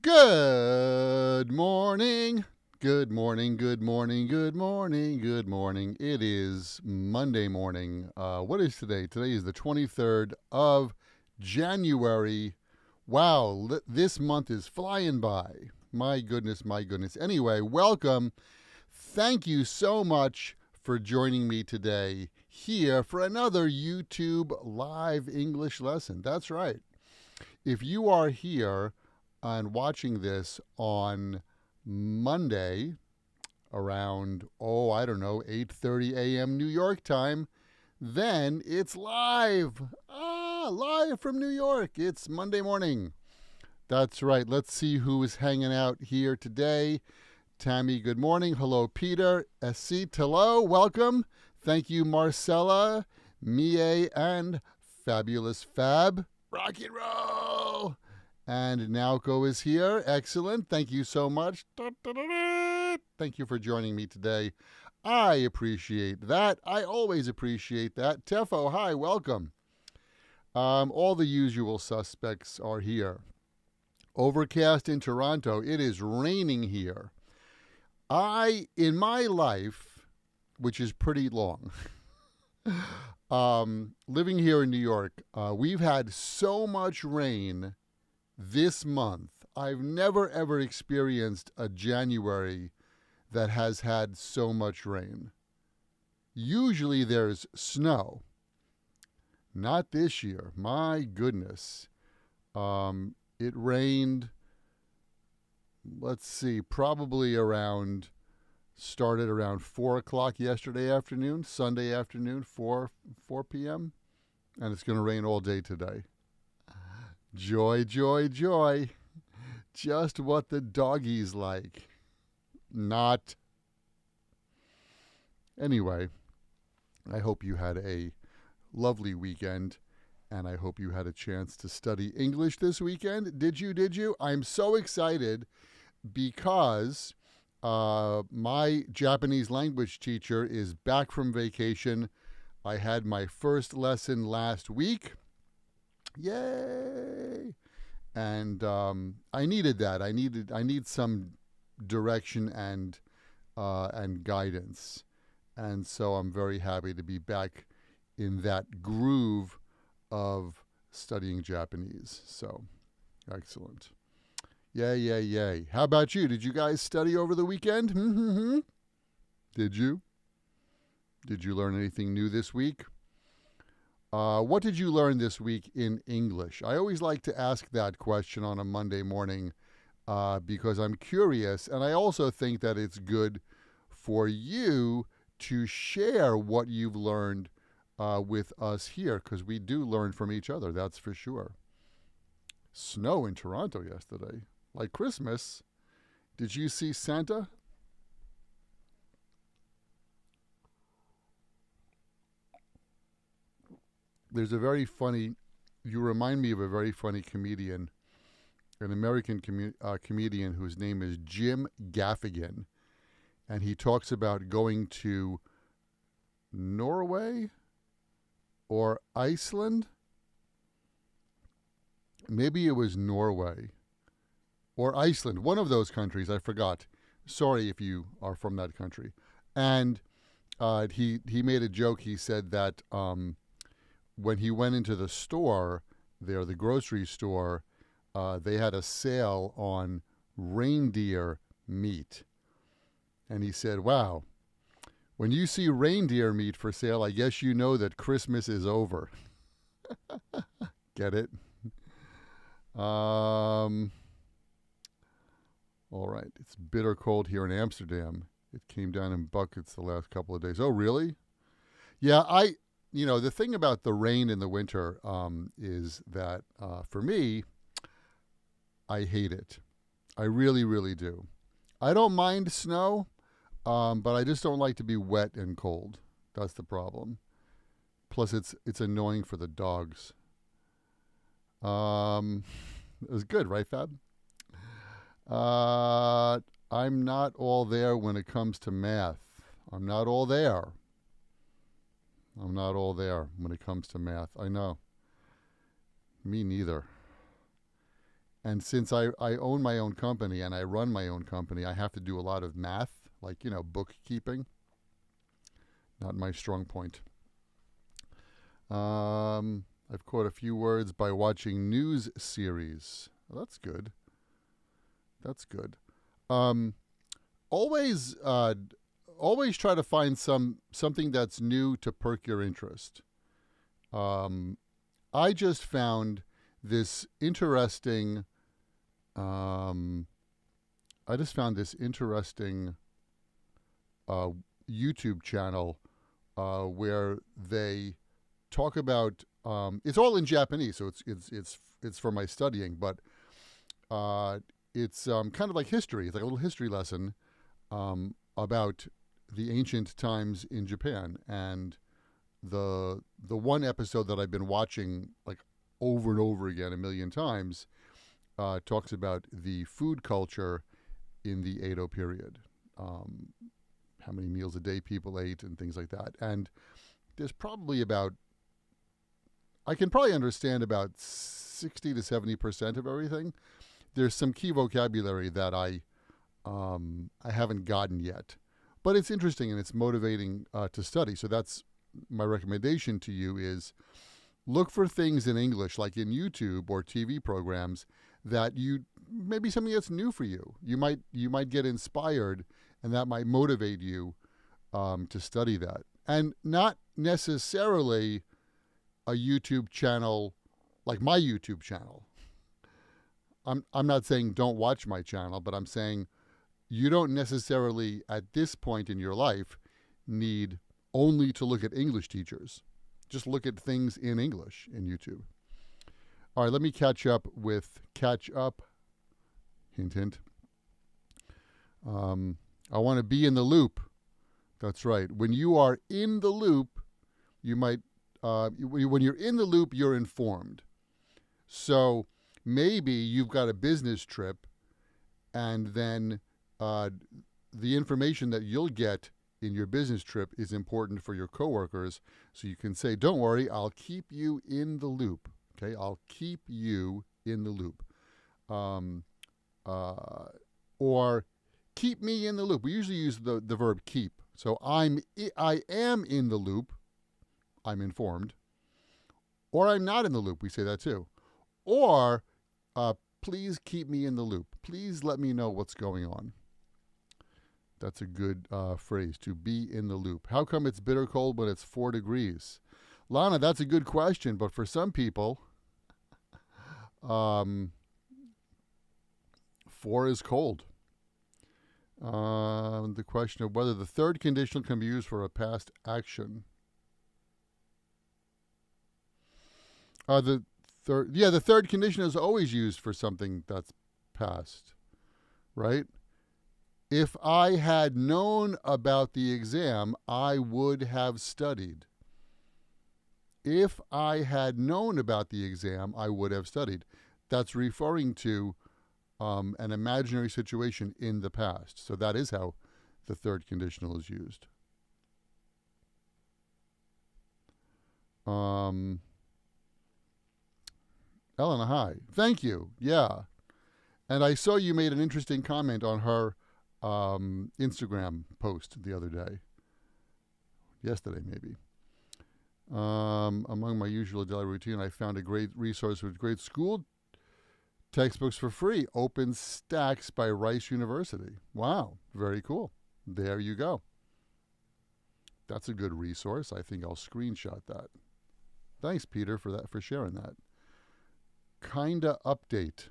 Good morning. Good morning, good morning, good morning, good morning. It is Monday morning. What is today? Today is the 23rd of January. Wow, this month is flying by. My goodness, my goodness. Anyway, welcome. Thank you so much for joining me today here for another YouTube live English lesson. That's right. If you are here and watching this on Monday around, I don't know, 8:30 a.m. New York time, then it's live. Live from New York. It's Monday morning. That's right. Let's see who is hanging out here today. Tammy, good morning. Hello, Peter. Esit, hello. Welcome. Thank you, Marcella, Mie, and Fabulous Fab. Rock and roll. And Naoko is here. Excellent. Thank you so much. Thank you for joining me today. I appreciate that. I always appreciate that. Tefo, hi, welcome. All the usual suspects are here. Overcast in Toronto. It is raining here. In my life, which is pretty long, living here in New York, we've had so much rain this month. I've never ever experienced a January that has had so much rain. Usually there's snow. Not this year. My goodness. It rained, let's see, probably started around 4 o'clock yesterday afternoon, Sunday afternoon, 4 p.m., and it's going to rain all day today. Joy, joy, joy. Just what the doggies like. Not. Anyway, I hope you had a lovely weekend, and I hope you had a chance to study English this weekend. Did you? I'm so excited because my Japanese language teacher is back from vacation. I had my first lesson last week. Yay! And I needed that. I need some direction and guidance. And so I'm very happy to be back in that groove of studying Japanese. So, excellent. Yay. How about you? Did you guys study over the weekend? Did you? Did you learn anything new this week? What did you learn this week in English? I always like to ask that question on a Monday morning because I'm curious, and I also think that it's good for you to share what you've learned with us here, because we do learn from each other, that's for sure. Snow in Toronto yesterday, like Christmas. Did you see Santa? There's a very funny, you remind me of a very funny comedian, an American comedian whose name is Jim Gaffigan. And he talks about going to Norway or Iceland. Maybe it was Norway or Iceland, one of those countries, I forgot. Sorry if you are from that country. And he made a joke. He said that when he went into the store there, the grocery store, they had a sale on reindeer meat. And he said, wow, when you see reindeer meat for sale, I guess you know that Christmas is over. Get it? All right. It's bitter cold here in Amsterdam. It came down in buckets the last couple of days. Oh, really? Yeah, the thing about the rain in the winter is that for me, I hate it. I really, really do. I don't mind snow, but I just don't like to be wet and cold. That's the problem. Plus, it's annoying for the dogs. It was good, right, Fab? I'm not all there when it comes to math. I'm not all there. I'm not all there when it comes to math. I know. Me neither. And since I own my own company and I run my own company, I have to do a lot of math, like, bookkeeping. Not my strong point. I've caught a few words by watching news series. Well, that's good. That's good. Um, always, always try to find something that's new to perk your interest. I just found this interesting. I just found this interesting YouTube channel where they talk about. It's all in Japanese, so it's for my studying, but it's kind of like history. It's like a little history lesson about the ancient times in Japan. And the one episode that I've been watching like over and over again a million times talks about the food culture in the Edo period, how many meals a day people ate and things like that. And there's probably I can probably understand about 60 to 70% of everything. There's some key vocabulary that I haven't gotten yet, but it's interesting and it's motivating to study. So that's my recommendation to you: is look for things in English, like in YouTube or TV programs, that maybe something that's new for you. You might get inspired, and that might motivate you to study that. And not necessarily a YouTube channel like my YouTube channel. I'm not saying don't watch my channel, but I'm saying you don't necessarily, at this point in your life, need only to look at English teachers. Just look at things in English in YouTube. All right, let me catch up. Hint, hint. I want to be in the loop. That's right. When you are in the loop, you might, when you're in the loop, you're informed. So maybe you've got a business trip, and then the information that you'll get in your business trip is important for your coworkers. So you can say, don't worry, I'll keep you in the loop. Okay, I'll keep you in the loop. Or keep me in the loop. We usually use the verb keep. So I am in the loop. I'm informed. Or I'm not in the loop. We say that too. Or please keep me in the loop. Please let me know what's going on. That's a good phrase, to be in the loop. How come it's bitter cold when it's 4 degrees? Lana, that's a good question, but for some people, 4 is cold. The question of whether the third conditional can be used for a past action. The third condition is always used for something that's past, right? If I had known about the exam, I would have studied. If I had known about the exam, I would have studied. That's referring to an imaginary situation in the past. So that is how the third conditional is used. Ellen, hi. Thank you. Yeah. And I saw you made an interesting comment on her Instagram post the other day. Yesterday, maybe. Among my usual daily routine, I found a great resource with great school textbooks for free. OpenStax by Rice University. Wow, very cool. There you go. That's a good resource. I think I'll screenshot that. Thanks, Peter, for sharing that. Kinda update.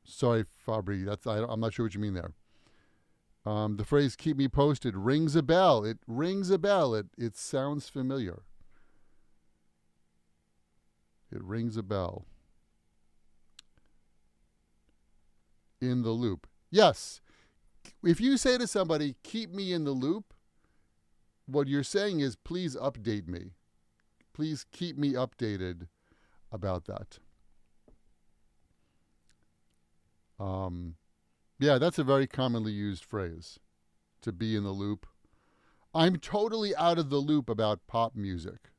Sorry, Fabri. I'm not sure what you mean there. The phrase "keep me posted" rings a bell. It rings a bell. It sounds familiar. It rings a bell. In the loop. Yes. If you say to somebody, "keep me in the loop," what you're saying is, please update me. Please keep me updated about that. Yeah, that's a very commonly used phrase, to be in the loop. I'm totally out of the loop about pop music.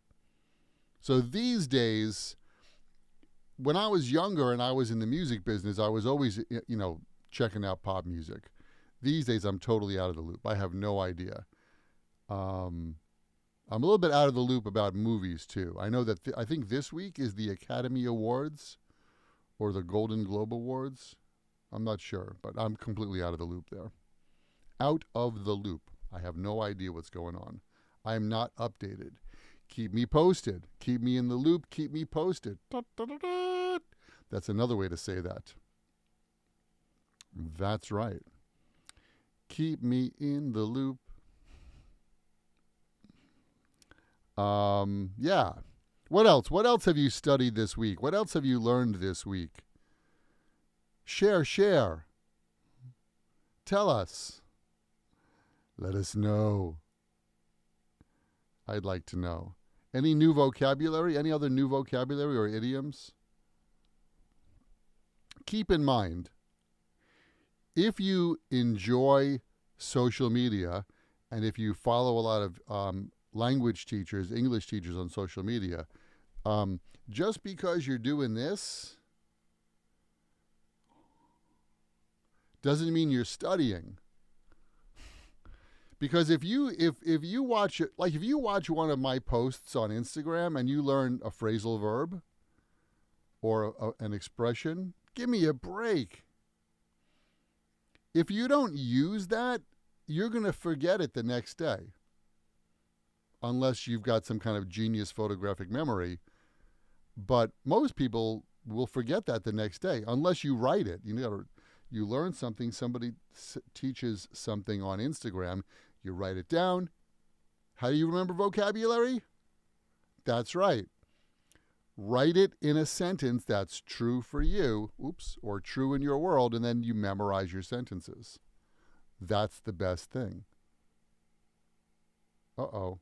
So these days, when I was younger and I was in the music business, I was always, checking out pop music. These days, I'm totally out of the loop. I have no idea. I'm a little bit out of the loop about movies, too. I know that I think this week is the Academy Awards or the Golden Globe Awards. I'm not sure, but I'm completely out of the loop there. Out of the loop. I have no idea what's going on. I am not updated. Keep me posted. Keep me in the loop. Keep me posted. That's another way to say that. That's right. Keep me in the loop. Yeah. What else? What else have you studied this week? What else have you learned this week? Share. Tell us. Let us know. I'd like to know. Any new vocabulary? Any other new vocabulary or idioms? Keep in mind, if you enjoy social media and if you follow a lot of language teachers, English teachers on social media, just because you're doing this doesn't mean you're studying. Because if you watch it, like if you watch one of my posts on Instagram and you learn a phrasal verb or an expression, give me a break. If you don't use that, you're going to forget it the next day. Unless you've got some kind of genius photographic memory. But most people will forget that the next day unless you write it. You learn something, somebody teaches something on Instagram, you write it down. How do you remember vocabulary? That's right. Write it in a sentence that's true for you, or true in your world, and then you memorize your sentences. That's the best thing. Uh-oh.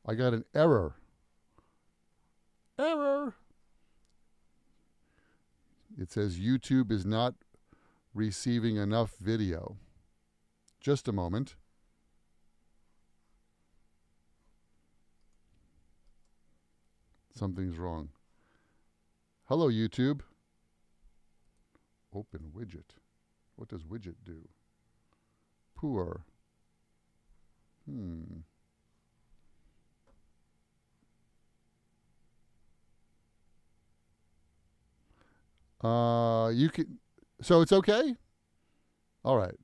I got an error. Error. It says YouTube is not receiving enough video. Just a moment. Something's wrong. Hello, YouTube. Open widget. What does widget do? Poor. You can. So it's okay. All right.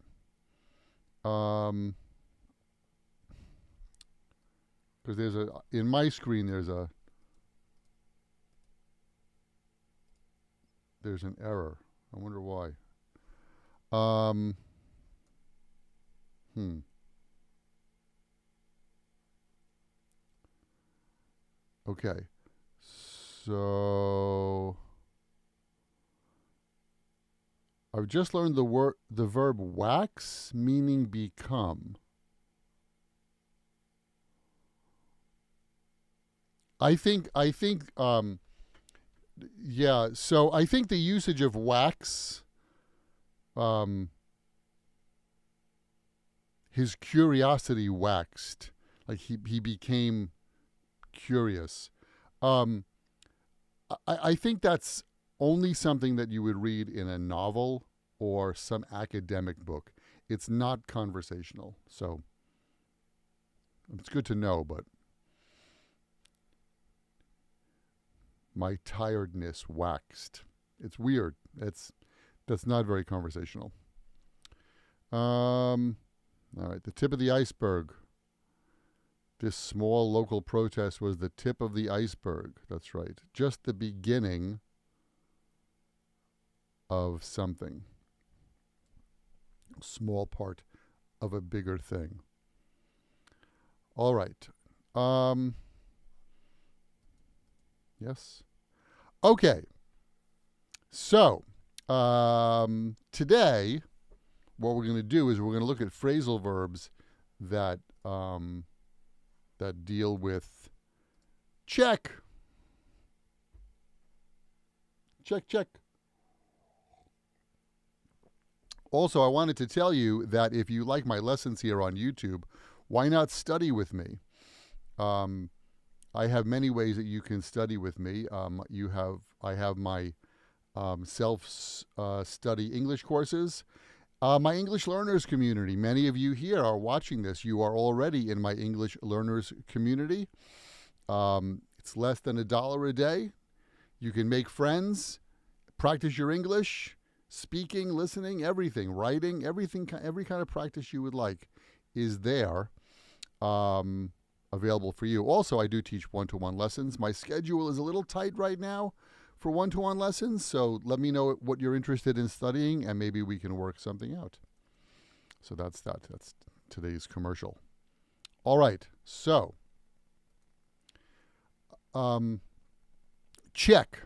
Because in my screen there's an error. I wonder why. Okay. So I've just learned the verb wax, meaning become. I think yeah, so I think the usage of wax, his curiosity waxed. Like he became curious. I think that's only something that you would read in a novel or some academic book. It's not conversational. So it's good to know, but my tiredness waxed. It's weird. That's not very conversational. All right, the tip of the iceberg. This small local protest was the tip of the iceberg. That's right. Just the beginning of something. A small part of a bigger thing. All right. Yes. Okay. So, today, what we're going to do is we're going to look at phrasal verbs that deal with check. Check. Also, I wanted to tell you that if you like my lessons here on YouTube, why not study with me? I have many ways that you can study with me. I have my self-study English courses. My English learners community. Many of you here are watching this. You are already in my English learners community. It's less than $1 a day. You can make friends, practice your English, speaking, listening, everything, writing, everything, every kind of practice you would like is there, available for you. Also, I do teach one-to-one lessons. My schedule is a little tight right now for one-to-one lessons, so let me know what you're interested in studying, and maybe we can work something out. So that's that. That's today's commercial. All right, so check,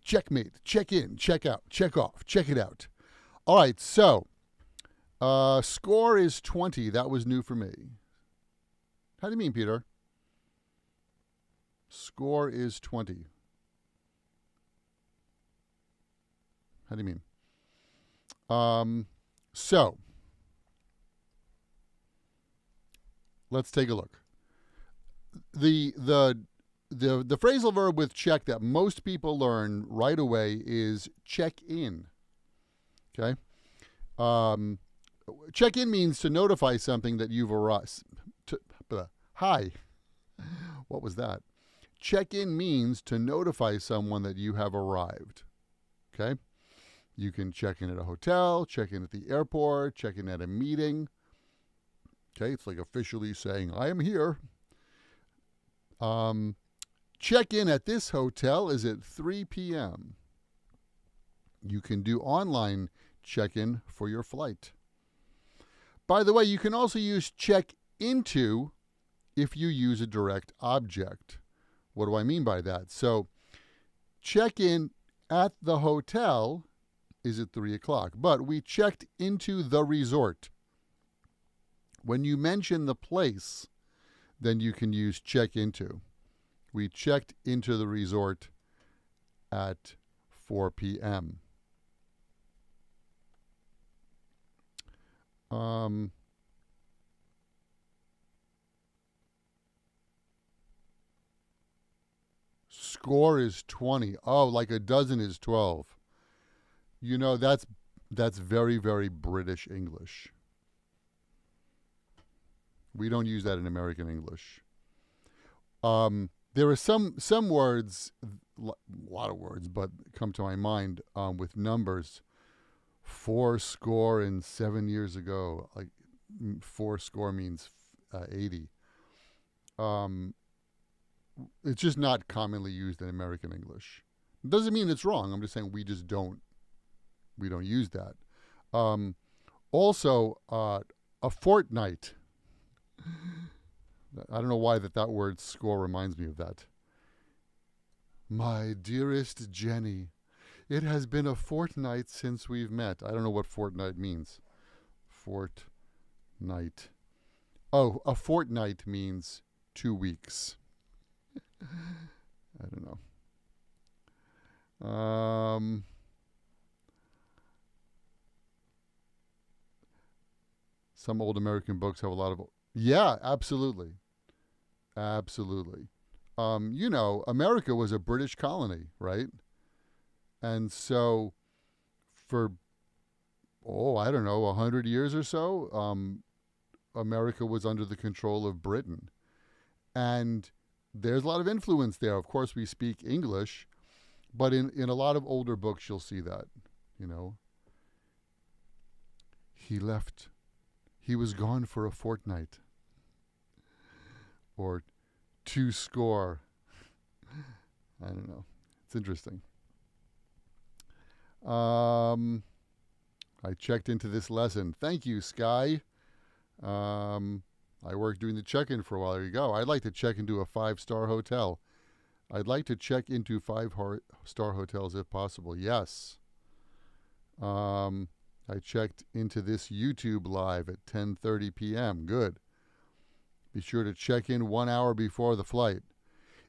checkmate, check in, check out, check off, check it out. All right, so score is 20. That was new for me. How do you mean, Peter? Score is 20. How do you mean? So let's take a look. The phrasal verb with check that most people learn right away is check in. Okay? Check in means to notify something that you've arrived. Hi. What was that? Check in means to notify someone that you have arrived. Okay? You can check in at a hotel, check in at the airport, check in at a meeting. Okay? It's like officially saying, I am here. Check in at this hotel is at 3 p.m. You can do online check-in for your flight. By the way, you can also use check into if you use a direct object. What do I mean by that? So check in at the hotel is at 3 o'clock, but we checked into the resort. When you mention the place, then you can use check into. We checked into the resort at 4 p.m. Score is 20. Oh, like a dozen is 12. You know, that's very, very British English. We don't use that in American English. There are some words, a lot of words, but come to my mind with numbers. fourscore years ago, like 40 means 80. It's just not commonly used in American English. It doesn't mean it's wrong. I'm just saying we don't use that. Also, a fortnight. I don't know why that word score reminds me of that. My dearest Jenny, it has been a fortnight since we've met. I don't know what fortnight means. Fortnight. Oh, a fortnight means 2 weeks. I don't know. Some old American books have a lot of... Yeah, absolutely. Absolutely. You know, America was a British colony, right? And so for, I don't know, 100 years or so, America was under the control of Britain. And there's a lot of influence there. Of course, we speak English, but in a lot of older books, you'll see that, you know. He left. He was gone for a fortnight. Or 2 score. I don't know. It's interesting. I checked into this lesson. Thank you, Sky. I worked doing the check-in for a while. There you go. I'd like to check into a 5-star hotel. I'd like to check into 5-star hotels if possible. Yes. I checked into this YouTube live at 10:30 p.m. Good. Be sure to check in 1 hour before the flight.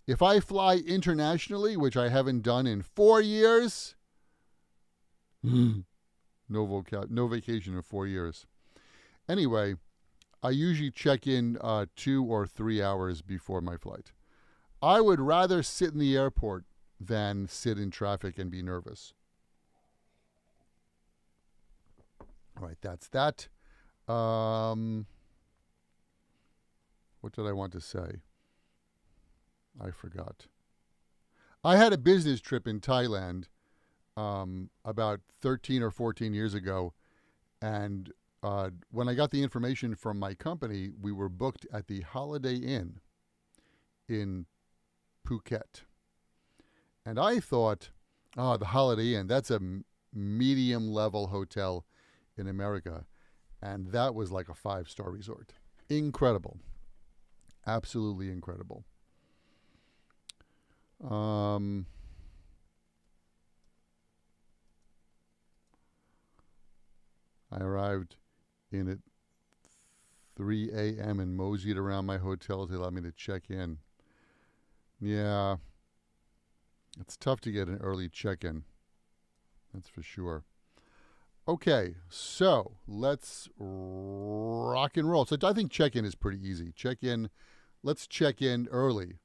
If I fly internationally, which I haven't done in 4 years, no vacation in 4 years. Anyway, I usually check in 2 or 3 hours before my flight. I would rather sit in the airport than sit in traffic and be nervous. All right, that's that. What did I want to say? I forgot. I had a business trip in Thailand about 13 or 14 years ago, and when I got the information from my company, we were booked at the Holiday Inn in Phuket. And I thought, the Holiday Inn, that's a medium-level hotel in America. And that was like a 5-star resort. Incredible. Absolutely incredible. I arrived in at 3 a.m. and moseyed around my hotel to allow me to check in. Yeah, it's tough to get an early check-in. That's for sure. Okay, so let's rock and roll. So I think check-in is pretty easy. Check-in, let's check in early.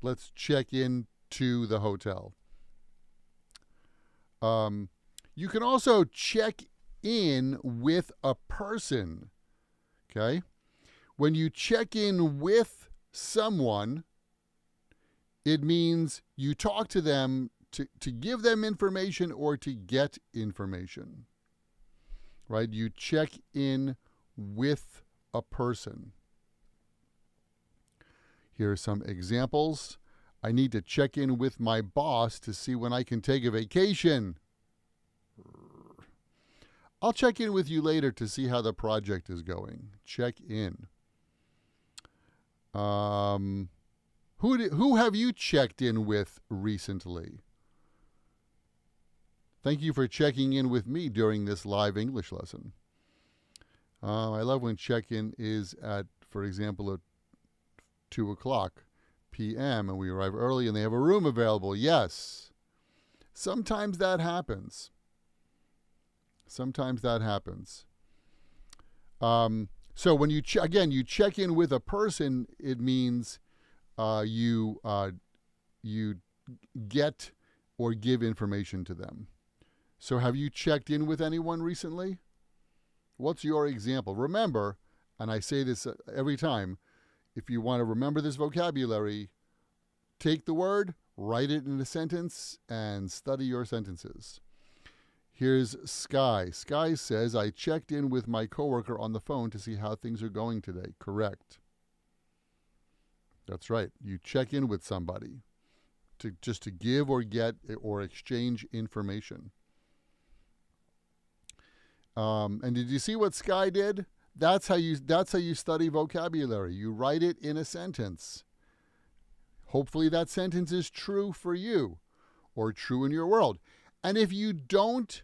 Let's check in to the hotel. You can also check in with a person, okay? When you check in with someone, it means you talk to them to give them information or to get information, right? You check in with a person. Here are some examples. I need to check in with my boss to see when I can take a vacation. I'll check in with you later to see how the project is going. Check in. Who have you checked in with recently? Thank you for checking in with me during this live English lesson. I love when check-in is at, for example, at 2 o'clock p.m. and we arrive early and they have a room available. Yes. Sometimes that happens. So when you you check in with a person, it means you get or give information to them. So have you checked in with anyone recently? What's your example? Remember, and I say this every time, if you want to remember this vocabulary, take the word, write it in a sentence, and study your sentences. Here's Sky. Sky says, I checked in with my coworker on the phone to see how things are going today. Correct. That's right. You check in with somebody just to give or get or exchange information. And did you see what Sky did? That's how you study vocabulary. You write it in a sentence. Hopefully that sentence is true for you or true in your world. And if you don't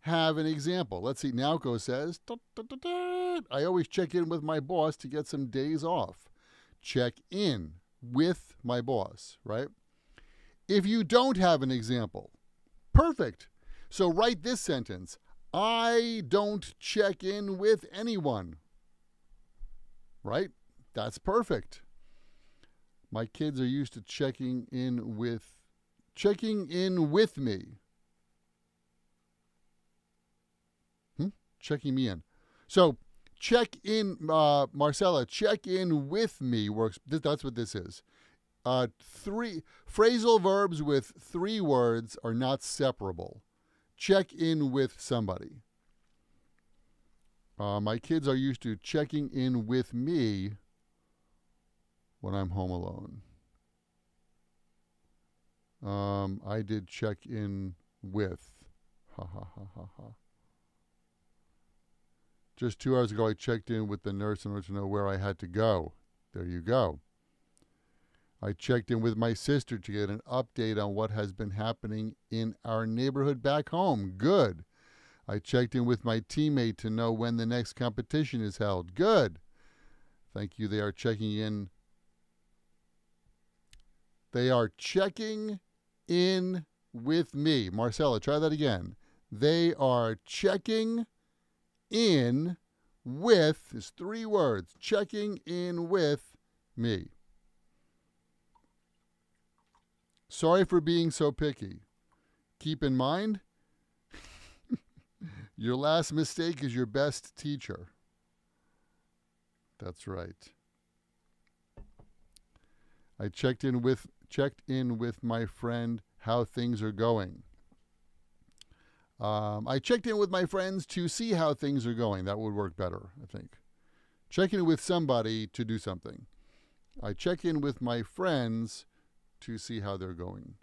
have an example, let's see, Naoko says, I always check in with my boss to get some days off. Check in with my boss, right? If you don't have an example, perfect. So write this sentence. I don't check in with anyone. Right? That's perfect. My kids are used to checking in with me. Checking me in. So check in, Marcella, check in with me works. That's what this is. 3 phrasal verbs with 3 words are not separable. Check in with somebody. My kids are used to checking in with me when I'm home alone. I did check in with. Ha ha ha ha ha. Just 2 hours ago, I checked in with the nurse in order to know where I had to go. There you go. I checked in with my sister to get an update on what has been happening in our neighborhood back home. Good. I checked in with my teammate to know when the next competition is held. Good. Thank you. They are checking in. They are checking in with me. Marcella, try that again. They are checking in with is 3 words. Checking in with me. Sorry for being so picky. Keep in mind, your last mistake is your best teacher. That's right. I checked in with my friend how things are going. I checked in with my friends to see how things are going. That would work better, I think. Check in with somebody to do something. I check in with my friends to see how they're going.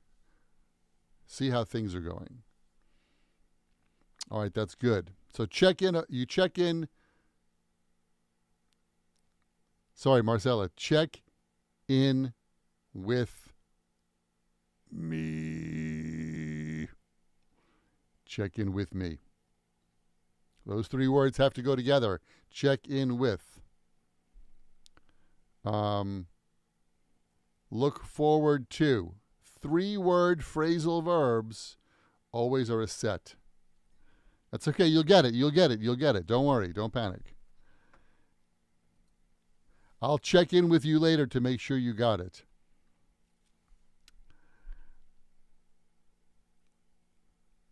See how things are going. All right, that's good. So you check in. Sorry, Marcella. Check in with me. Check in with me. Those 3 words have to go together. Check in with. Look forward to. 3-word phrasal verbs always are a set. That's okay. You'll get it. You'll get it. You'll get it. Don't worry. Don't panic. I'll check in with you later to make sure you got it.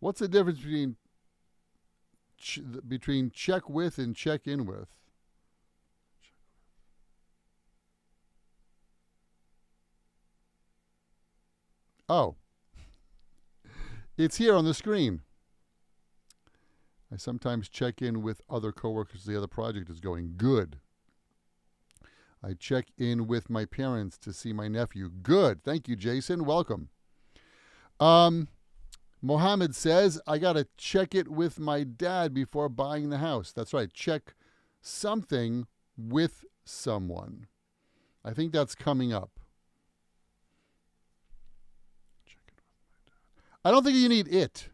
What's the difference between check with and check in with? Oh, it's here on the screen. I sometimes check in with other coworkers. The other project is going good. I check in with my parents to see my nephew. Good. Thank you, Jason. Welcome. Mohammed says, I got to check it with my dad before buying the house. That's right. Check something with someone. I think that's coming up. Check it with my dad. I don't think you need it.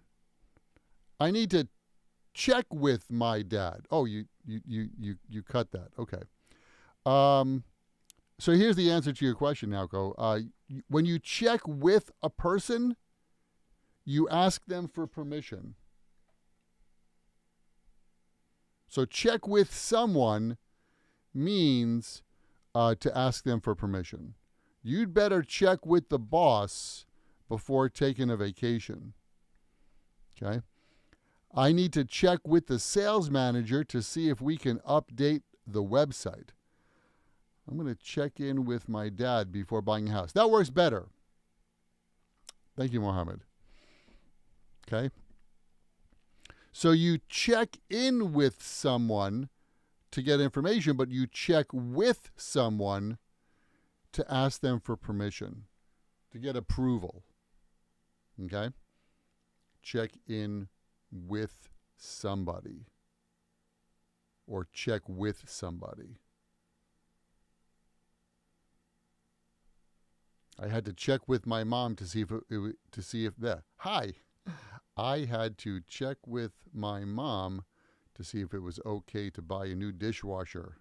I need to check with my dad. Oh, you cut that. Okay. So here's the answer to your question, Nalco. When you check with a person, you ask them for permission. So check with someone means to ask them for permission. You'd better check with the boss before taking a vacation. Okay? I need to check with the sales manager to see if we can update the website. I'm going to check in with my dad before buying a house. That works better. Thank you, Mohammed. Okay? So you check in with someone to get information, but you check with someone to ask them for permission, to get approval. Okay? Check in with somebody or check with somebody. I had to check with my mom to see I had to check with my mom to see if it was okay to buy a new dishwasher.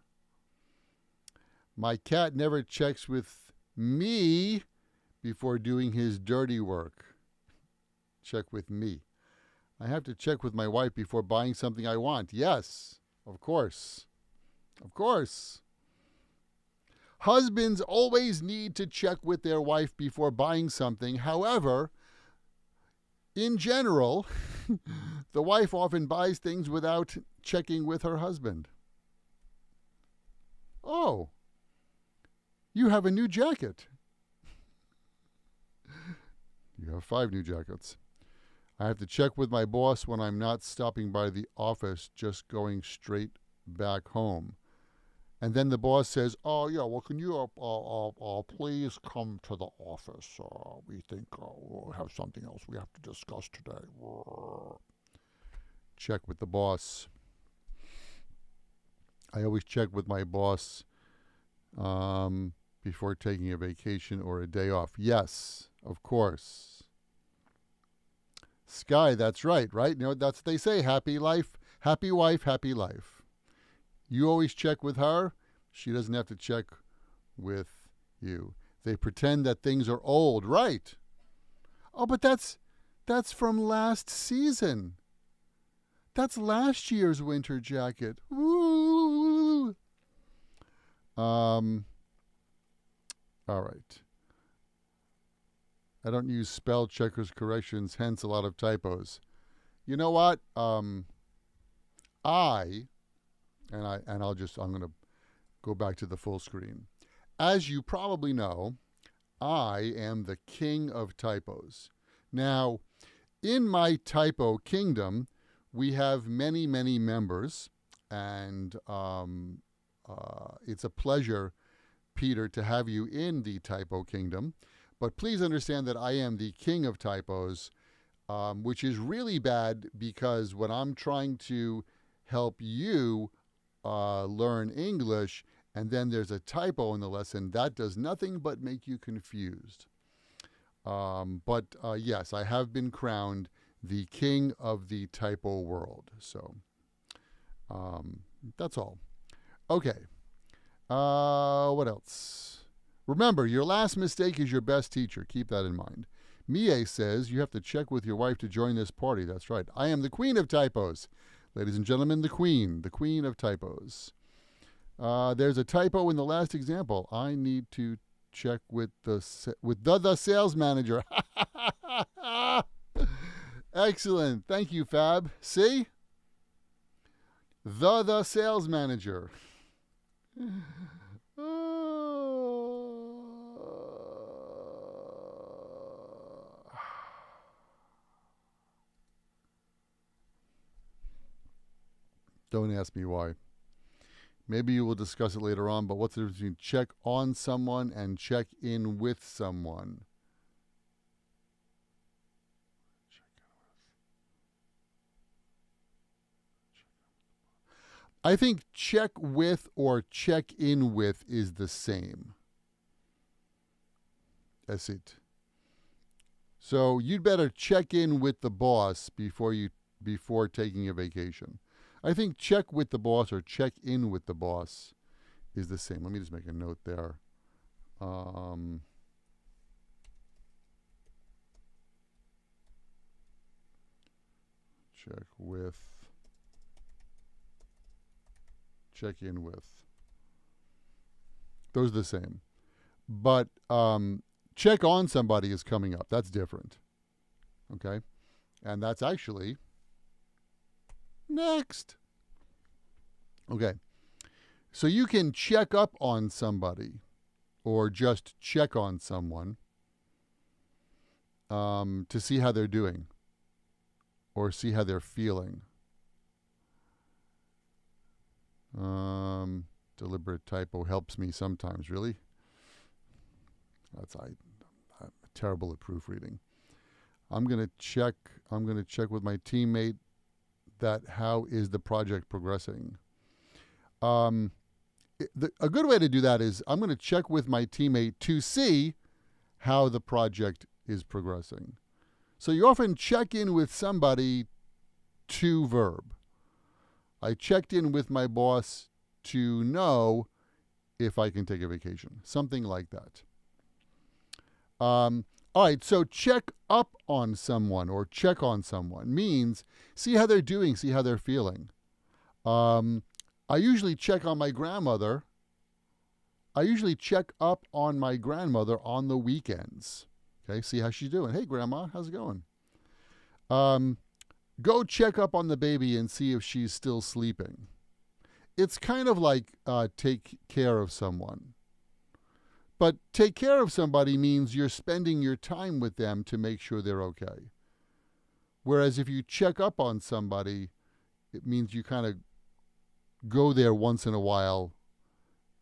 My cat never checks with me before doing his dirty work. Check with me. I have to check with my wife before buying something I want. Yes, of course. Of course. Husbands always need to check with their wife before buying something. However, in general, the wife often buys things without checking with her husband. Oh, you have a new jacket. You have 5 new jackets. I have to check with my boss when I'm not stopping by the office, just going straight back home. And then the boss says, oh, yeah, well, can you please come to the office? We think we'll have something else we have to discuss today. Check with the boss. I always check with my boss before taking a vacation or a day off. Yes, of course. Sky, that's right? You know, that's what they say, happy life, happy wife, happy life. You always check with her. She doesn't have to check with you. They pretend that things are old, right? Oh, but that's from last season. That's last year's winter jacket. Ooh. All right. I don't use spell checkers corrections, hence a lot of typos. You know what? I and I'm going to go back to the full screen. As you probably know, I am the king of typos. Now, in my typo kingdom, we have many, many members, and it's a pleasure, Peter, to have you in the typo kingdom. But please understand that I am the king of typos, which is really bad because when I'm trying to help you learn English and then there's a typo in the lesson, that does nothing but make you confused. But yes, I have been crowned the king of the typo world. So that's all. Okay. What else? Remember, your last mistake is your best teacher. Keep that in mind. Mie says you have to check with your wife to join this party. That's right. I am the queen of typos. Ladies and gentlemen, the queen of typos. There's a typo in the last example. I need to check with the sales manager. Excellent. Thank you, Fab. See? The sales manager. Don't ask me why. Maybe you will discuss it later on, but what's the difference between check on someone and check in with someone? I think check with or check in with is the same. That's it. So you'd better check in with the boss before taking a vacation. I think check with the boss or check in with the boss is the same. Let me just make a note there. Check with, check in with. Those are the same. But check on somebody is coming up. That's different. Okay? And that's actually next. Okay. So you can check up on somebody or just check on someone to see how they're doing or see how they're feeling. Deliberate typo helps me sometimes, really. I'm terrible at proofreading. I'm going to check with my teammate that how is the project progressing. A good way to do that is I'm going to check with my teammate to see how the project is progressing. So you often check in with somebody to verb. I checked in with my boss to know if I can take a vacation. Something like that. All right, so check up on someone or check on someone means see how they're doing, see how they're feeling. I usually check on my grandmother. I usually check up on my grandmother on the weekends. Okay, see how she's doing. Hey, Grandma, how's it going? Go check up on the baby and see if she's still sleeping. It's kind of like take care of someone. But take care of somebody means you're spending your time with them to make sure they're okay. Whereas if you check up on somebody, it means you kind of go there once in a while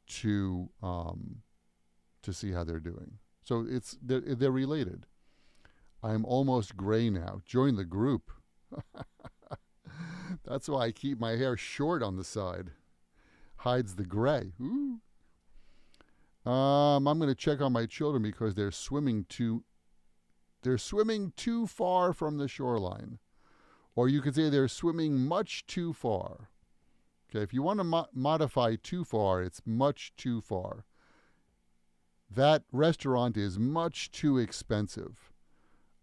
to see how they're doing. So they're related. I'm almost gray now. Join the group. That's why I keep my hair short on the side. Hides the gray. Ooh. I'm going to check on my children because they're swimming too far from the shoreline. Or you could say they're swimming much too far. Okay, if you want to modify too far, it's much too far. That restaurant is much too expensive.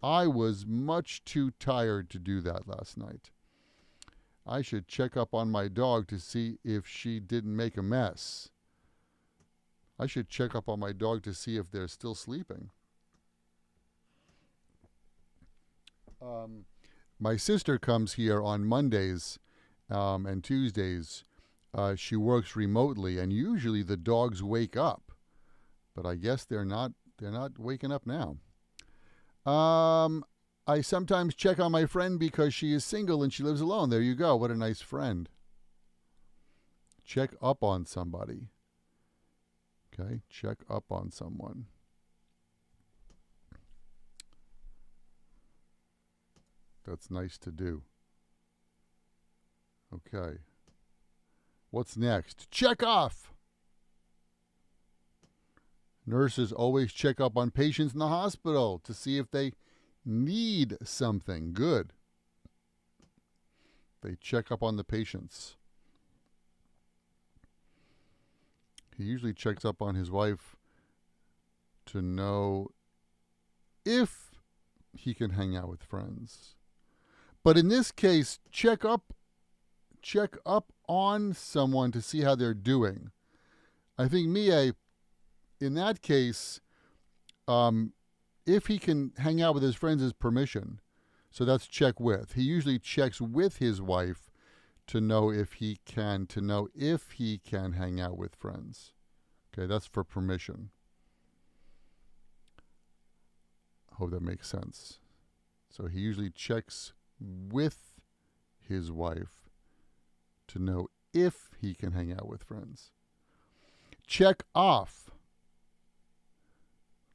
I was much too tired to do that last night. I should check up on my dog to see if she didn't make a mess. I should check up on my dog to see if they're still sleeping. My sister comes here on Mondays and Tuesdays. She works remotely, and usually the dogs wake up, but I guess they're not waking up now. I sometimes check on my friend because she is single and she lives alone. There you go. What a nice friend. Check up on somebody. Okay, check up on someone. That's nice to do. Okay. What's next? Check off. Nurses always check up on patients in the hospital to see if they need something. Good. They check up on the patients. He usually checks up on his wife to know if he can hang out with friends. But in this case, check up on someone to see how they're doing. I think Mie, in that case, if he can hang out with his friends is permission. So that's check with. He usually checks with his wife to know if he can hang out with friends. Okay, that's for permission. Hope that makes sense. So he usually checks with his wife to know if he can hang out with friends. Check off.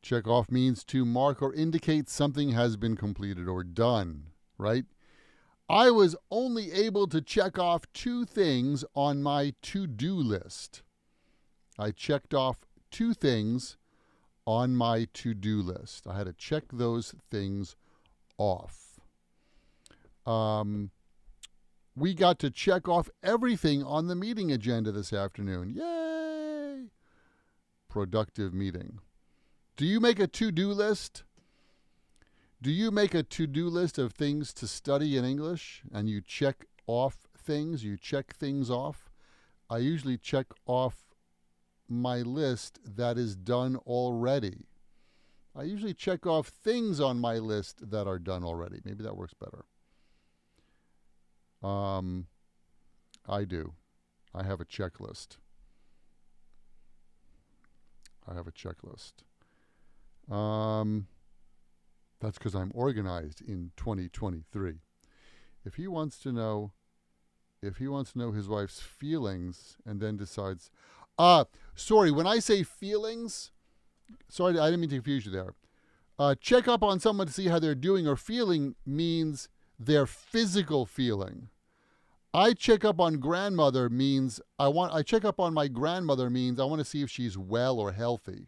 Check off means to mark or indicate something has been completed or done, right? I was only able to check off 2 things on my to-do list. I checked off 2 things on my to-do list. I had to check those things off. We got to check off everything on the meeting agenda this afternoon. Yay! Productive meeting. Do you make a to-do list? Do you make a to-do list of things to study in English and you check off things? You check things off? I usually check off my list that is done already. I usually check off things on my list that are done already. Maybe that works better. I do. I have a checklist. That's because I'm organized in 2023. If he wants to know his wife's feelings and then decides, sorry, when I say feelings, sorry, I didn't mean to confuse you there. Check up on someone to see how they're doing or feeling means their physical feeling. I check up on grandmother means I check up on my grandmother means I want to see if she's well or healthy.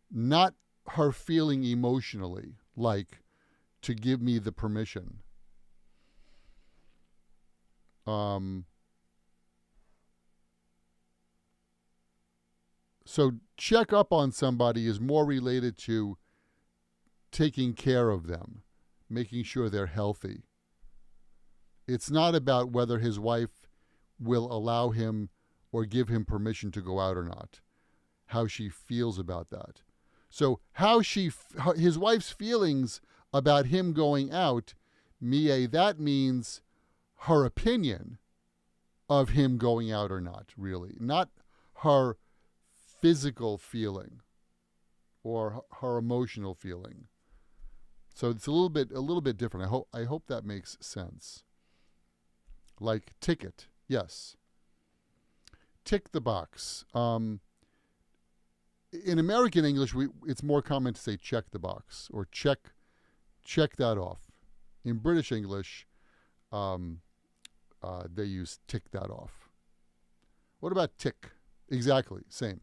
Not her feeling emotionally, like to give me the permission. So check up on somebody is more related to taking care of them, making sure they're healthy. It's not about whether his wife will allow him or give him permission to go out or not, how she feels about that. So his wife's feelings about him going out, Mie, that means her opinion of him going out or not, really. Not her physical feeling or her emotional feeling. So it's a little bit different. I hope that makes sense. Like ticket, yes. Tick the box. In American English, it's more common to say check the box or check that off. In British English, they use tick that off. What about tick? Exactly, same.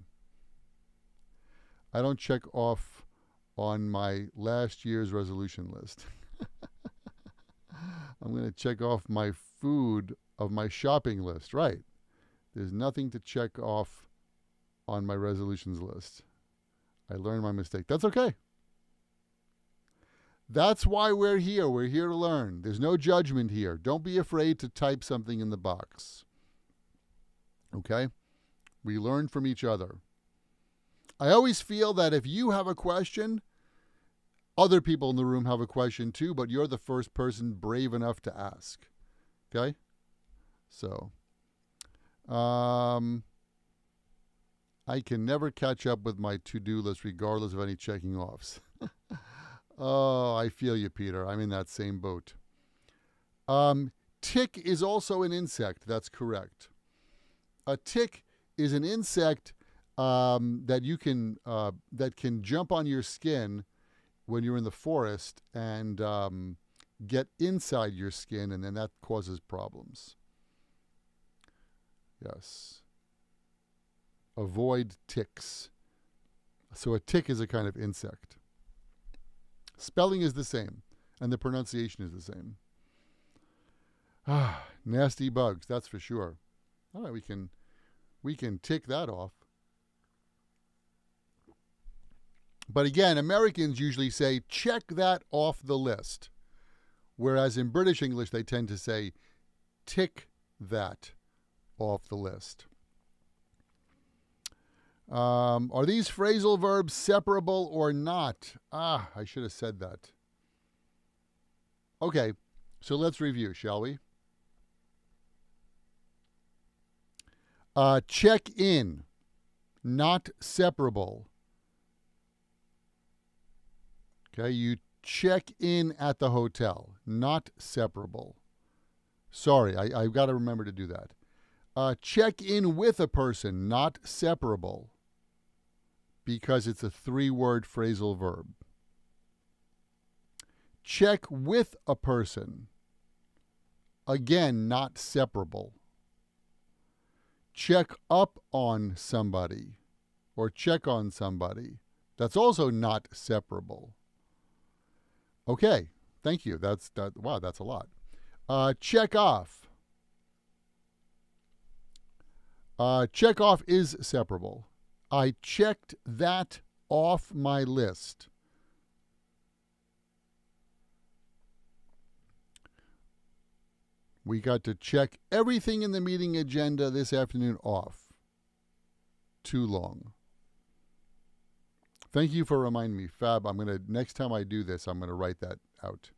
I don't check off on my last year's resolution list. I'm going to check off my food of my shopping list. Right. There's nothing to check off on my resolutions list. I learned my mistake. That's okay. That's why we're here. We're here to learn. There's no judgment here. Don't be afraid to type something in the box. Okay? We learn from each other. I always feel that if you have a question, other people in the room have a question too, but you're the first person brave enough to ask. Okay? So, I can never catch up with my to-do list regardless of any checking offs. Oh, I feel you, Peter. I'm in that same boat. Tick is also an insect. That's correct. A tick is an insect that can jump on your skin when you're in the forest and get inside your skin, and then that causes problems. Yes. Avoid ticks. So a tick is a kind of insect. Spelling is the same, and the pronunciation is the same. Ah, nasty bugs, that's for sure. All right, we can tick that off. But again, Americans usually say, check that off the list. Whereas in British English, they tend to say, tick that off the list. Are these phrasal verbs separable or not? Ah, I should have said that. Okay, so let's review, shall we? Check in, not separable. Okay, you check in at the hotel, not separable. Sorry, I've got to remember to do that. Check in with a person, not separable, because it's a 3-word phrasal verb. Check with a person, again, not separable. Check up on somebody, or check on somebody. That's also not separable. Okay, thank you. Wow, that's a lot. Check off. Check off is separable. I checked that off my list. We got to check everything in the meeting agenda this afternoon off. Too long. Thank you for reminding me, Fab. Next time I do this, I'm gonna write that out.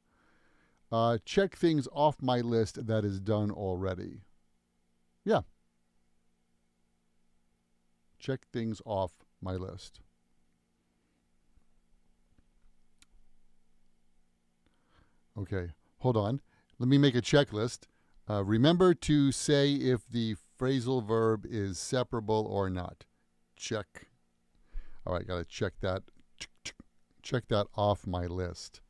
Check things off my list that is done already. Yeah. Check things off my list. Okay, hold on. Let me make a checklist. Remember to say if the phrasal verb is separable or not. Check. All right, got to check that. Check that off my list.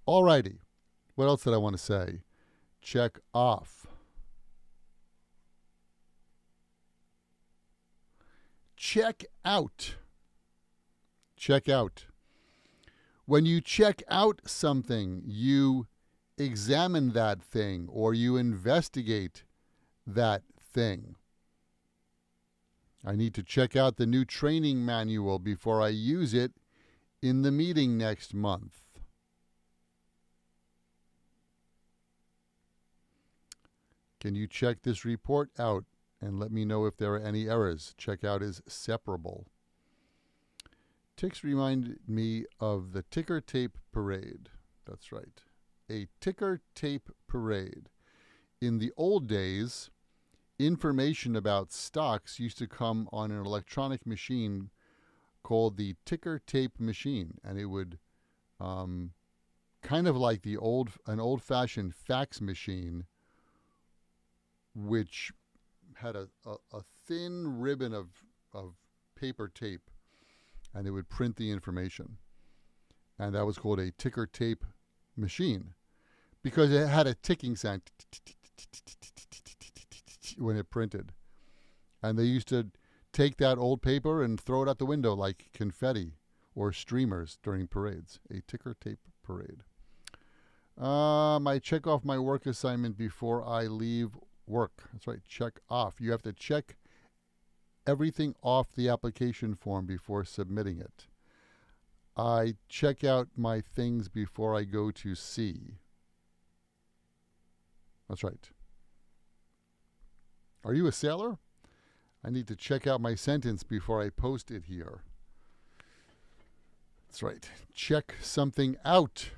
All righty. What else did I want to say? Check off. Check out. Check out. When you check out something, you examine that thing or you investigate that thing. I need to check out the new training manual before I use it in the meeting next month. Can you check this report out and let me know if there are any errors? Check out is separable. Ticks remind me of the ticker tape parade. That's right. A ticker tape parade. In the old days, information about stocks used to come on an electronic machine called the ticker tape machine, and it would kind of like an old-fashioned fax machine, which had a thin ribbon of paper tape, and it would print the information, and that was called a ticker tape machine because it had a ticking sound when it printed. And they used to take that old paper and throw it out the window like confetti or streamers during parades. A ticker tape parade. I check off my work assignment before I leave work. That's right, check off. You have to check everything off the application form before submitting it. I check out my things before I go to sea. That's right. Are you a sailor? I need to check out my sentence before I post it here. That's right. Check something out.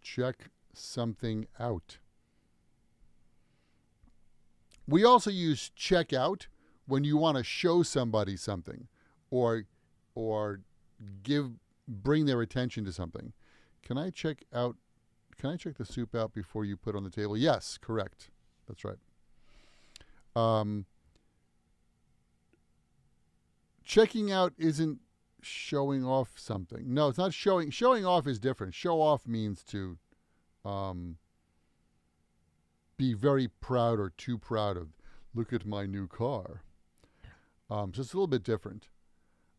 Check something out. We also use check out when you want to show somebody something or bring their attention to something. Can I check the soup out before you put it on the table? Yes, correct. That's right. Checking out isn't showing off something. No, it's not showing. Showing off is different. Show off means to be very proud or too proud of. Look at my new car. So it's a little bit different.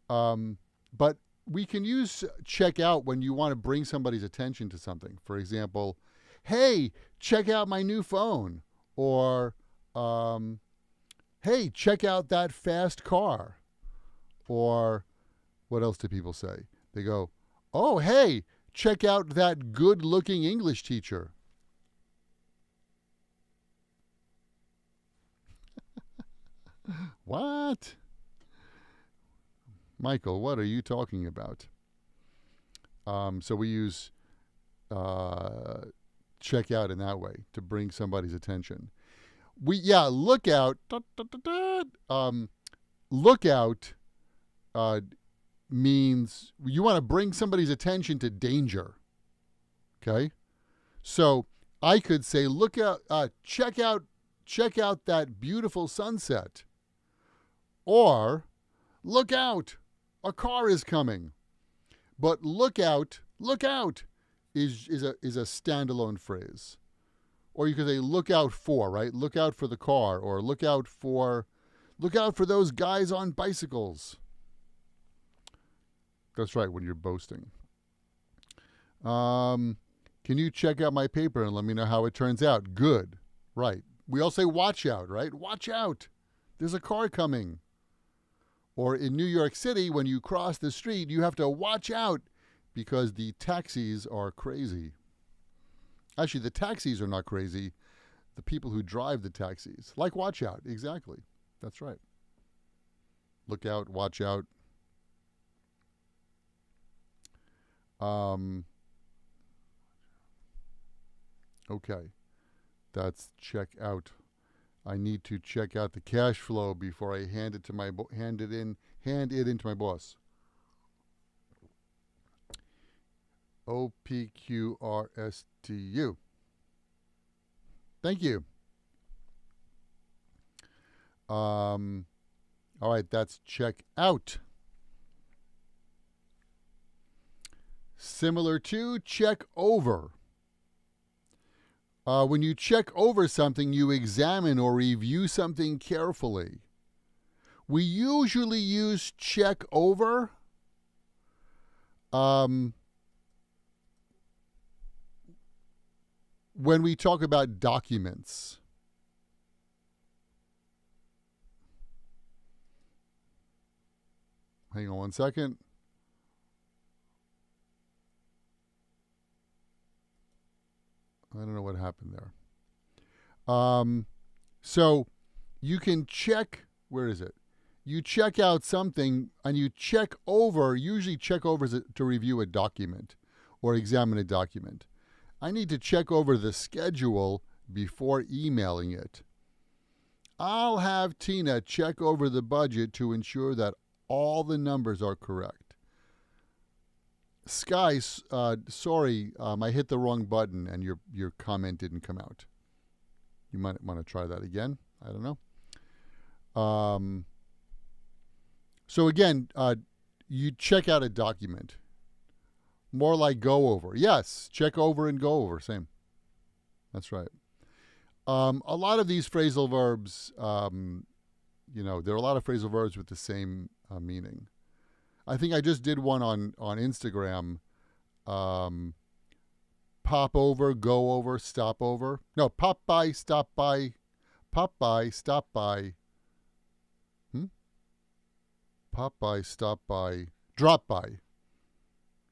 But we can use check out when you want to bring somebody's attention to something. For example, hey, check out my new phone. Or, hey, check out that fast car. Or, what else do people say? They go, oh, hey, check out that good-looking English teacher. What? Michael, what are you talking about? So we use check out in that way to bring somebody's attention. Look out. Look out means you want to bring somebody's attention to danger. Okay? So I could say, look out, check out that beautiful sunset. Or, look out, a car is coming. But look out is a standalone phrase. Or you could say look out for, right? Look out for the car, or look out for those guys on bicycles. That's right, when you're boasting. Can you check out my paper and let me know how it turns out? Good. Right. We all say watch out, right? Watch out. There's a car coming. Or in New York City, when you cross the street, you have to watch out because the taxis are crazy. Actually, the taxis are not crazy. The people who drive the taxis. Like watch out. Exactly. That's right. Look out, watch out. Okay. That's check out. I need to check out the cash flow before I hand it into my boss. OPQRSTU. Thank you. All right, that's check out. Similar to check over. When you check over something, you examine or review something carefully. We usually use check over when we talk about documents. Hang on one second. I don't know what happened there. So you can check, where is it? You check out something and you check over, usually check over to review a document or examine a document. I need to check over the schedule before emailing it. I'll have Tina check over the budget to ensure that all the numbers are correct. Sky, sorry, I hit the wrong button and your comment didn't come out. You might want to try that again. I don't know. So again, you check out a document. More like go over. Yes, check over and go over. Same. That's right. A lot of these phrasal verbs, there are a lot of phrasal verbs with the same meaning. I think I just did one on Instagram. Pop over, go over, stop over. No, pop by, stop by. Pop by, stop by. Pop by, stop by, drop by.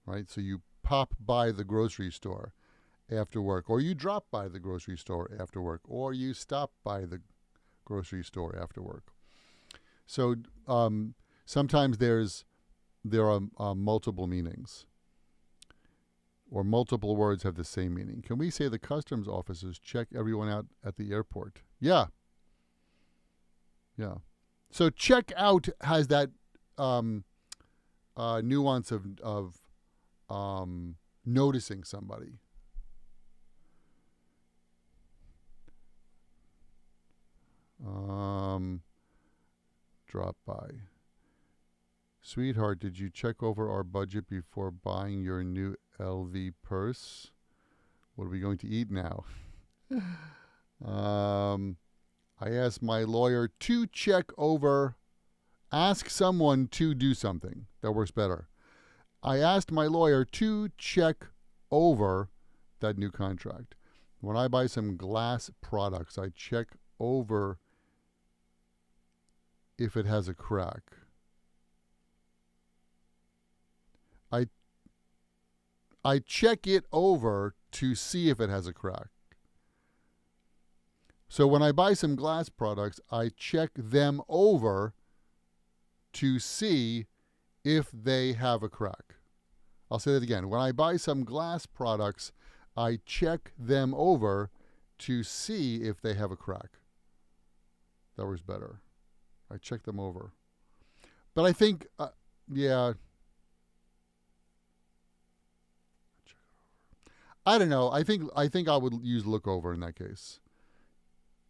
Right? So you pop by the grocery store after work, or you drop by the grocery store after work, or you stop by the grocery store after work. So sometimes there are multiple meanings, or multiple words have the same meaning. Can we say the customs officers check everyone out at the airport? Yeah. Yeah. So check out has that nuance of noticing somebody. Drop by. Sweetheart, did you check over our budget before buying your new LV purse? What are we going to eat now? I asked my lawyer to check over. Ask someone to do something. That works better. I asked my lawyer to check over that new contract. When I buy some glass products, I check over if it has a crack. I check it over to see if it has a crack. So when I buy some glass products, I check them over to see if they have a crack. I'll say that again. When I buy some glass products, I check them over to see if they have a crack. That was better. I check them over. But I think, yeah. I don't know. I think I would use look over in that case.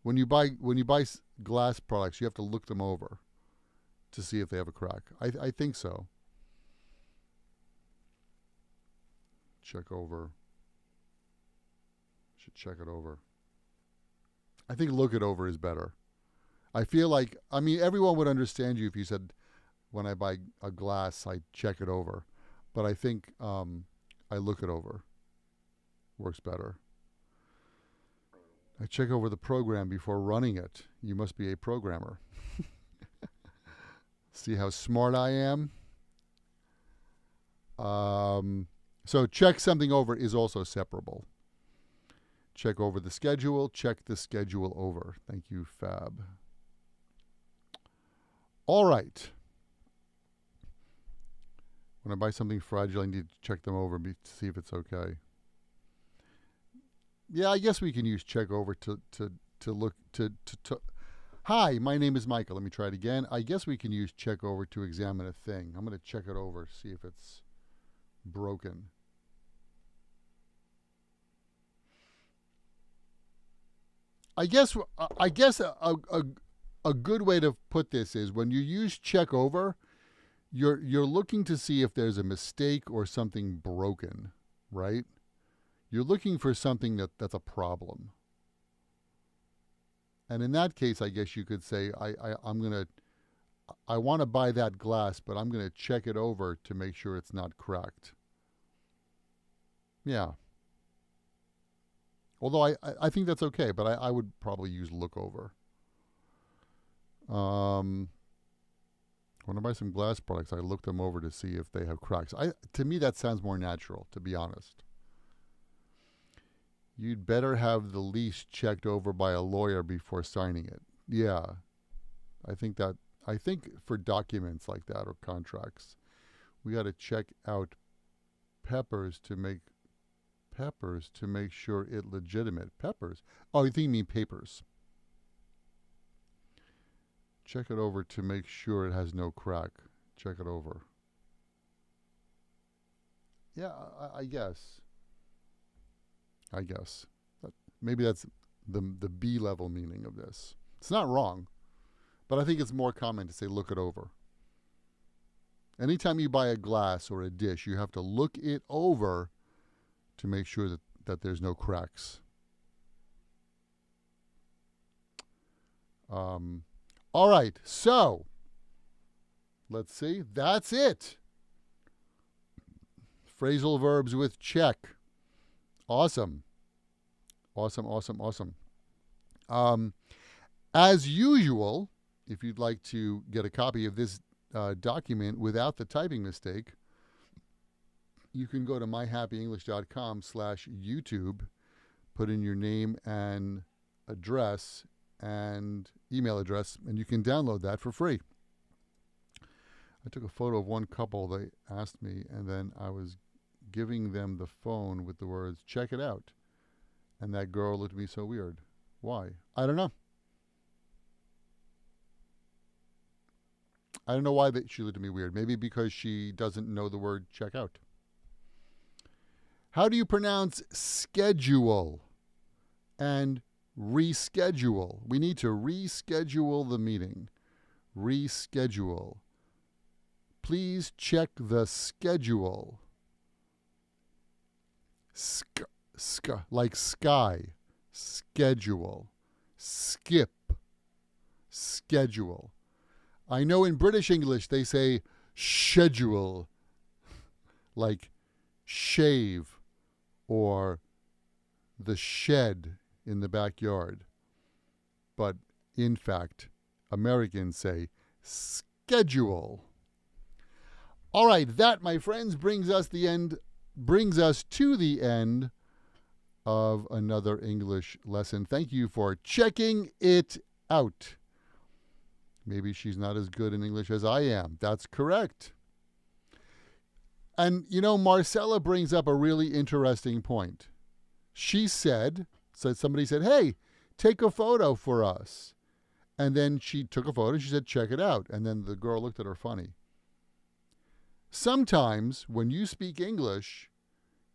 When you buy glass products, you have to look them over to see if they have a crack. I think so. Check over. Should check it over. I think look it over is better. I feel like, I mean, everyone would understand you if you said, when I buy a glass, I check it over. But I think I look it over. Works better. I check over the program before running it. You must be a programmer. See how smart I am? So check something over is also separable. Check over the schedule. Check the schedule over. Thank you, Fab. All right. When I buy something fragile, I need to check them over to see if it's okay. Yeah, I guess we can use check over to look to. Hi, my name is Michael. Let me try it again. I guess we can use check over to examine a thing. I'm going to check it over, see if it's broken. I guess a good way to put this is when you use check over, you're looking to see if there's a mistake or something broken, right? You're looking for something that's a problem. And in that case, I guess you could say, I want to buy that glass, but I'm going to check it over to make sure it's not cracked. Yeah. Although I think that's okay, but I would probably use look over. When I buy some glass products, I look them over to see if they have cracks. To me, that sounds more natural, to be honest. You'd better have the lease checked over by a lawyer before signing it. Yeah. I think for documents like that or contracts, we got to check out peppers to make sure it legitimate. Peppers? Oh, you think you mean papers. Check it over to make sure it has no crack. Check it over. Yeah, I guess. Maybe that's the B level meaning of this. It's not wrong, but I think it's more common to say look it over. Anytime you buy a glass or a dish, you have to look it over to make sure that there's no cracks. All right, so let's see. That's it. Phrasal verbs with check. Awesome. As usual, if you'd like to get a copy of this document without the typing mistake, you can go to myhappyenglish.com/YouTube, put in your name and address and email address, and you can download that for free. I took a photo of one couple. They asked me, and then I was giving them the phone with the words, check it out. And that girl looked at me so weird. Why? I don't know. I don't know why she looked at me weird. Maybe because she doesn't know the word check out. How do you pronounce schedule and reschedule? We need to reschedule the meeting. Reschedule. Please check the schedule. Like sky. Schedule. Skip. Schedule. I know in British English they say schedule, like shave or the shed in the backyard. But in fact, Americans say schedule. All right, that, my friends, brings us to the end of another English lesson. Thank you for checking it out. Maybe she's not as good in English as I am. That's correct. And, Marcella brings up a really interesting point. Somebody said, hey, take a photo for us. And then she took a photo and she said, check it out. And then the girl looked at her funny. Sometimes when you speak English,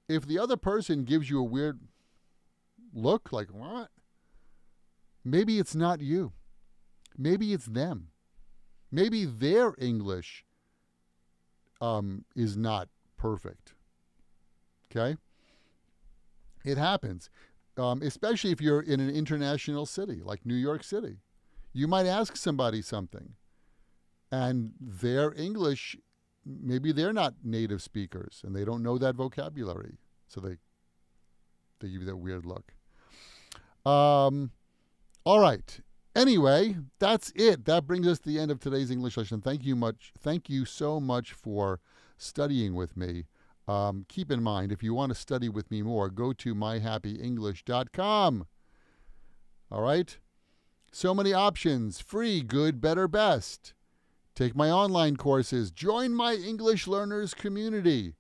if the other person gives you a weird look, like, what? Maybe it's not you. Maybe it's them. Maybe their English is not perfect. Okay? It happens. Especially if you're in an international city, like New York City. You might ask somebody something, and their English, maybe they're not native speakers, and they don't know that vocabulary. So they give you that weird look. All right. Anyway, that's it. That brings us to the end of today's English lesson. Thank you so much for studying with me. Keep in mind, if you want to study with me more, go to myhappyenglish.com. All right? So many options. Free, good, better, best. Take my online courses. Join my English learners community.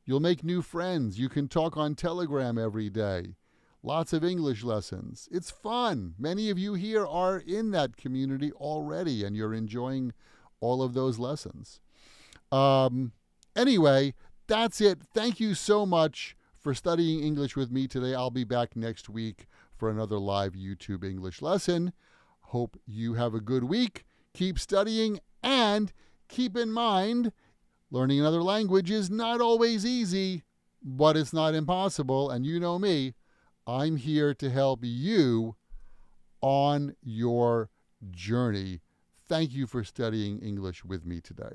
You'll make new friends. You can talk on Telegram every day. Lots of English lessons. It's fun. Many of you here are in that community already, and you're enjoying all of those lessons. Anyway, that's it. Thank you so much for studying English with me today. I'll be back next week for another live YouTube English lesson. Hope you have a good week. Keep studying, and keep in mind, learning another language is not always easy, but it's not impossible. And you know me, I'm here to help you on your journey. Thank you for studying English with me today.